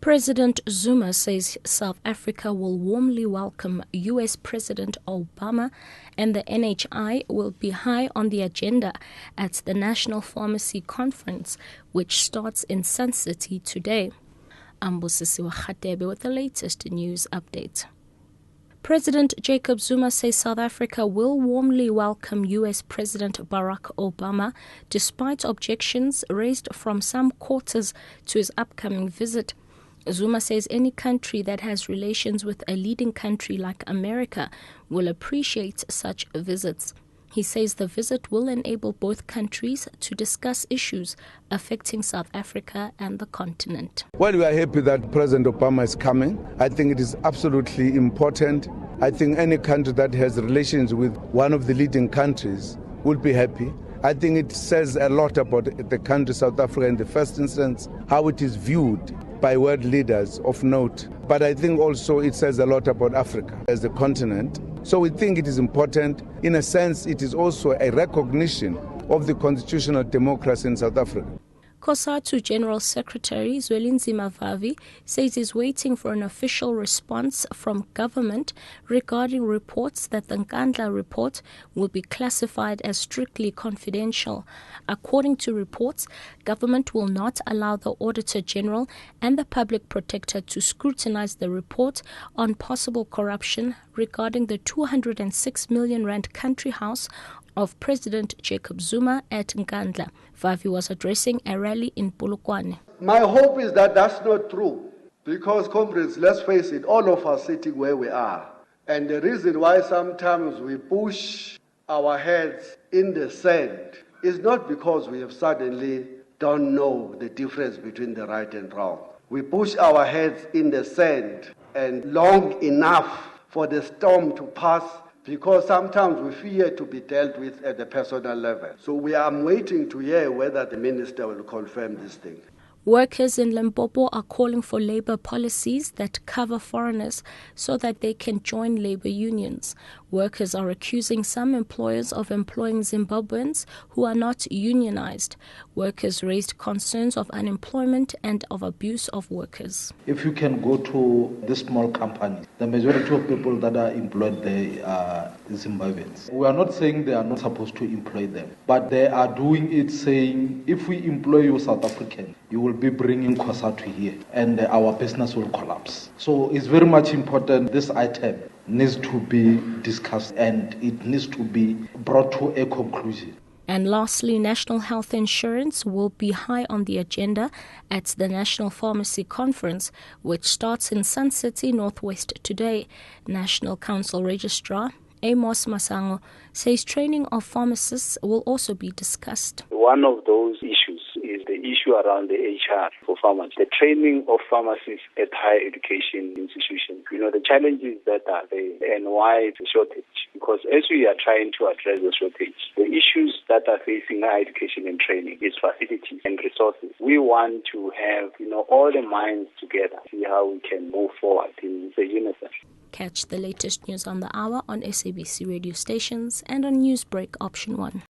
President Zuma says South Africa will warmly welcome U.S. President Obama, and the NHI will be high on the agenda at the National Pharmacy Conference, which starts in Sun City today. Ambusisiwa Khatebe with the latest news update. President Jacob Zuma says South Africa will warmly welcome U.S. President Barack Obama, despite objections raised from some quarters to his upcoming visit. Zuma says any country that has relations with a leading country like America will appreciate such visits. He says the visit will enable both countries to discuss issues affecting South Africa and the continent. Well, we are happy that President Obama is coming. I think it is absolutely important. I think any country that has relations with one of the leading countries will be happy. I think it says a lot about the country South Africa in the first instance, how it is viewed by world leaders of note. But I think also it says a lot about Africa as a continent. So we think it is important. In a sense, it is also a recognition of the constitutional democracy in South Africa. COSATU General Secretary Zwelinzima Vavi says he's waiting for an official response from government regarding reports that the Nkandla report will be classified as strictly confidential. According to reports, government will not allow the Auditor General and the Public Protector to scrutinize the report on possible corruption regarding the 206 million rand country house of President Jacob Zuma at Nkandla. Vavi was addressing a rally in Polokwane. My hope is that that's not true, because, comrades, let's face it, all of us sitting where we are. And the reason why sometimes we push our heads in the sand is not because we have suddenly don't know the difference between the right and wrong. We push our heads in the sand and long enough for the storm to pass, because sometimes we fear to be dealt with at the personal level. So I'm waiting to hear whether the minister will confirm this thing. Workers in Limpopo are calling for labor policies that cover foreigners so that they can join labor unions. Workers are accusing some employers of employing Zimbabweans who are not unionized. Workers raised concerns of unemployment and of abuse of workers. If you can go to the small companies, the majority of people that are employed there are Zimbabweans. We are not saying they are not supposed to employ them, but they are doing it saying, if we employ you South African, you will be bringing COSATU here and our business will collapse. So it's very much important. This item needs to be discussed and it needs to be brought to a conclusion. And lastly, national health insurance will be high on the agenda at the National Pharmacy Conference, which starts in Sun City, Northwest today. National Council Registrar Amos Masango says training of pharmacists will also be discussed. One of those issues is the issue around the HR for pharmacists, the training of pharmacists at higher education institutions. The challenges that are there and why it's a shortage. Because as we are trying to address the shortage, the issues that are facing higher education and training is facilities and resources. We want to have, all the minds together, see how we can move forward in the unison. Catch the latest news on the hour on SABC radio stations and on NewsBreak Option 1.